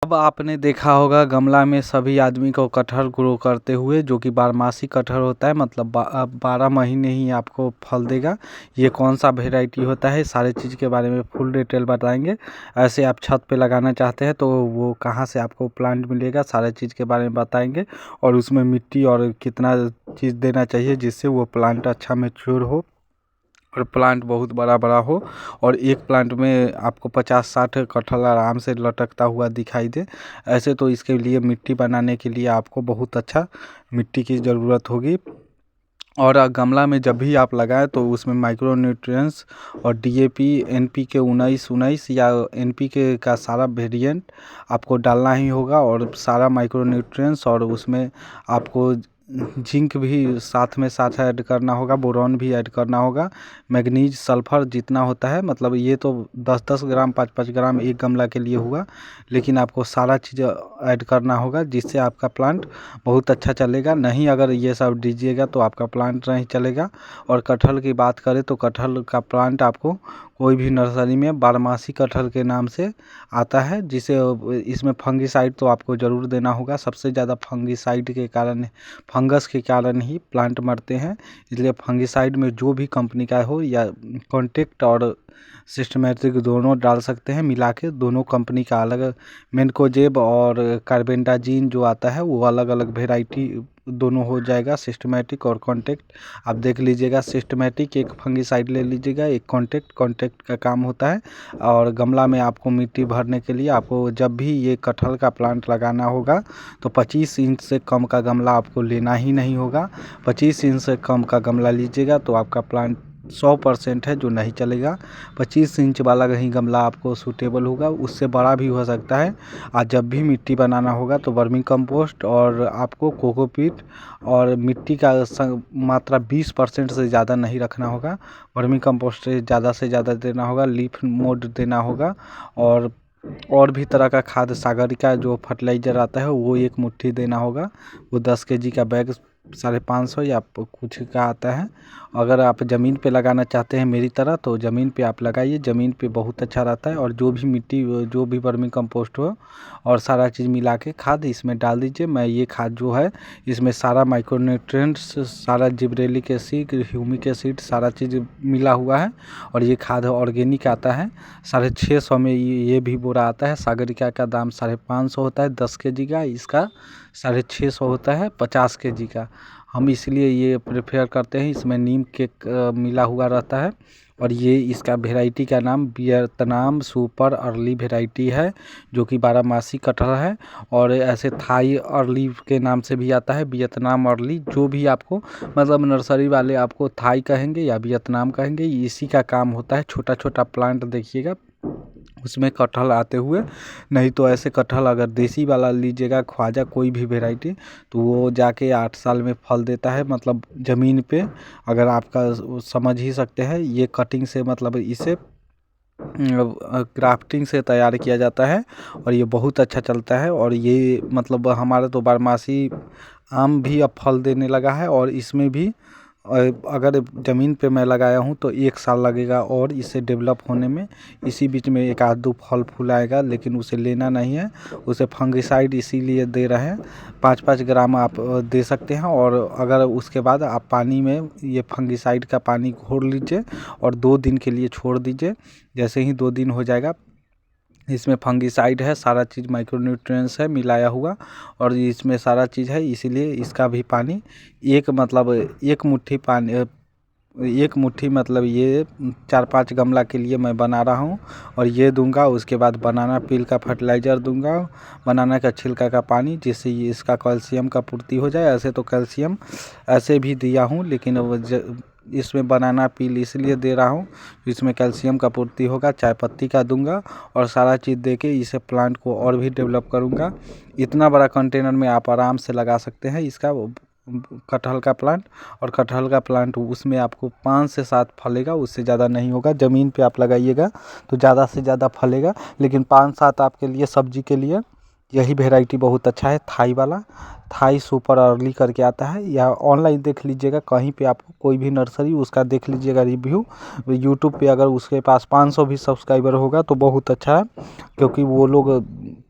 अब आपने देखा होगा गमला में सभी आदमी को कटहल ग्रो करते हुए, जो कि बारहमासी कटहल होता है, मतलब 12 महीने ही आपको फल देगा। ये कौन सा वेराइटी होता है, सारे चीज़ के बारे में फुल डिटेल बताएंगे। ऐसे आप छत पे लगाना चाहते हैं तो वो कहाँ से आपको प्लांट मिलेगा, सारे चीज़ के बारे में बताएंगे। और उसमें मिट्टी और कितना चीज़ देना चाहिए जिससे वो प्लांट अच्छा मैच्योर हो और प्लांट बहुत बड़ा बड़ा हो, और एक प्लांट में आपको 50-60 कटहल आराम से लटकता हुआ दिखाई दे। ऐसे तो इसके लिए मिट्टी बनाने के लिए आपको बहुत अच्छा मिट्टी की ज़रूरत होगी। और गमला में जब भी आप लगाएं तो उसमें माइक्रो न्यूट्रिएंट्स और डीएपी, एनपीके 19-19 या एनपीके का सारा वेरिएंट आपको डालना ही होगा, और सारा माइक्रो न्यूट्रिएंट्स, और उसमें आपको जिंक भी साथ ऐड करना होगा, बोरॉन भी ऐड करना होगा, मैग्नीज, सल्फर जितना होता है, मतलब ये तो 10-10 ग्राम 5-5 ग्राम एक गमला के लिए हुआ, लेकिन आपको सारा चीज़ ऐड करना होगा जिससे आपका प्लांट बहुत अच्छा चलेगा। नहीं अगर ये सब दीजिएगा तो आपका प्लांट नहीं चलेगा। और कटहल की बात करें तो कटहल का प्लांट आपको कोई भी नर्सरी में बारहमासी कटहल के नाम से आता है, जिसे इसमें फंगिसाइड तो आपको ज़रूर देना होगा। सबसे ज़्यादा फंगिसाइड के कारण, फंगस के कारण ही प्लांट मरते हैं, इसलिए फंगिसाइड में जो भी कंपनी का हो या कॉन्टेक्ट और सिस्टमेटिक दोनों डाल सकते हैं मिला के। दोनों कंपनी का अलग, मेनकोजेब और कार्बेंडाजिन जो आता है वो अलग अलग वेराइटी दोनों हो जाएगा, सिस्टमेटिक और कॉन्टेक्ट। आप देख लीजिएगा, सिस्टमेटिक एक फंगिसाइड ले लीजिएगा, एक कॉन्टेक्ट का काम होता है। और गमला में आपको मिट्टी भरने के लिए आपको जब भी ये कटहल का प्लांट लगाना होगा तो 25 इंच से कम का गमला आपको लेना ही नहीं होगा। 25 इंच से कम का गमला लीजिएगा तो आपका प्लांट 100% है जो नहीं चलेगा। 25 इंच वाला ही गमला आपको सूटेबल होगा, उससे बड़ा भी हो सकता है। आज जब भी मिट्टी बनाना होगा तो वर्मी कंपोस्ट और आपको कोकोपीट और मिट्टी का मात्रा 20% से ज़्यादा नहीं रखना होगा। वर्मी कंपोस्ट से ज़्यादा देना होगा, लीफ मोड देना होगा, और भी तरह का खाद सागरिका जो फर्टिलाइज़र आता है वो 1 मुट्ठी देना होगा। वो 10 केजी का बैग 550 या कुछ का आता है। अगर आप ज़मीन पे लगाना चाहते हैं मेरी तरह तो ज़मीन पे आप लगाइए, ज़मीन पे बहुत अच्छा रहता है। और जो भी मिट्टी, जो भी वर्मी कंपोस्ट हो और सारा चीज़ मिला के खाद इसमें डाल दीजिए। मैं ये खाद जो है इसमें सारा माइक्रोन्यूट्रिएंट्स, सारा जिब्रेलिक एसिड, ह्यूमिक एसिड, सारा चीज़ मिला हुआ है। और ये खाद ऑर्गेनिक आता है। 650 में ये भी बोरा आता है। सागरिका का दाम 550 होता है 10 केजी का, इसका 650 होता है 50 केजी का। हम इसलिए ये प्रेफर करते हैं, इसमें नीम केक मिला हुआ रहता है। और ये इसका वेराइटी का नाम वियतनाम सुपर अर्ली वेराइटी है, जो कि बारहमासी कटहल है। और ऐसे थाई अर्ली के नाम से भी आता है, वियतनाम अर्ली। जो भी आपको, मतलब नर्सरी वाले आपको थाई कहेंगे या वियतनाम कहेंगे, इसी का काम होता है। छोटा छोटा प्लांट देखिएगा उसमें कटहल आते हुए। नहीं तो ऐसे कटहल अगर देसी वाला लीजिएगा, ख्वाजा कोई भी वेराइटी, तो वो जाके 8 साल में फल देता है। मतलब ज़मीन पे, अगर आपका समझ ही सकते हैं, ये कटिंग से, मतलब इसे ग्राफ्टिंग से तैयार किया जाता है और ये बहुत अच्छा चलता है। और ये मतलब हमारा तो बारहमासी आम भी अब फल देने लगा है, और इसमें भी अगर ज़मीन पे मैं लगाया हूँ तो 1 साल लगेगा और इसे डेवलप होने में। इसी बीच में 1 आध 2 फल फूल आएगा, लेकिन उसे लेना नहीं है, उसे फंगिसाइड इसीलिए दे रहे हैं। 5-5 ग्राम आप दे सकते हैं। और अगर उसके बाद आप पानी में ये फंगिसाइड का पानी घोल लीजिए और 2 दिन के लिए छोड़ दीजिए। जैसे ही 2 दिन हो जाएगा, इसमें फंगिसाइड है, सारा चीज़ माइक्रोन्यूट्रिएंट्स है मिलाया हुआ, और इसमें सारा चीज़ है, इसीलिए इसका भी पानी मतलब 1 मुट्ठी पानी, 1 मुट्ठी, मतलब ये 4-5 गमला के लिए मैं बना रहा हूँ और ये दूंगा। उसके बाद बनाना पील का फर्टिलाइज़र दूंगा, बनाना का छिलका का पानी, जिससे ये इसका कैल्शियम का पूर्ति हो जाए। ऐसे तो कैल्शियम ऐसे भी दिया हूँ, लेकिन इसमें बनाना पील इसलिए दे रहा हूँ, इसमें कैल्शियम का पूर्ति होगा। चाय पत्ती का दूंगा और सारा चीज़ दे के इसे प्लांट को और भी डेवलप करूँगा। इतना बड़ा कंटेनर में आप आराम से लगा सकते हैं इसका कटहल का प्लांट। और कटहल का प्लांट उसमें आपको 5 से 7 फलेगा, उससे ज़्यादा नहीं होगा। ज़मीन पे आप लगाइएगा तो ज़्यादा से ज़्यादा फलेगा, लेकिन 5-7 आपके लिए सब्जी के लिए यही वेराइटी बहुत अच्छा है। थाई वाला, थाई सुपर अर्ली करके आता है, या ऑनलाइन देख लीजिएगा कहीं पे, आपको कोई भी नर्सरी उसका देख लीजिएगा रिव्यू यूट्यूब पे। अगर उसके पास 500 भी सब्सक्राइबर होगा तो बहुत अच्छा है, क्योंकि वो लोग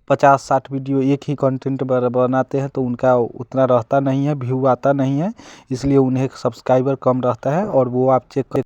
50-60 वीडियो एक ही कंटेंट बनाते हैं तो उनका उतना रहता नहीं है, व्यू आता नहीं है, इसलिए उन्हें सब्सक्राइबर कम रहता है। और वो आप चेक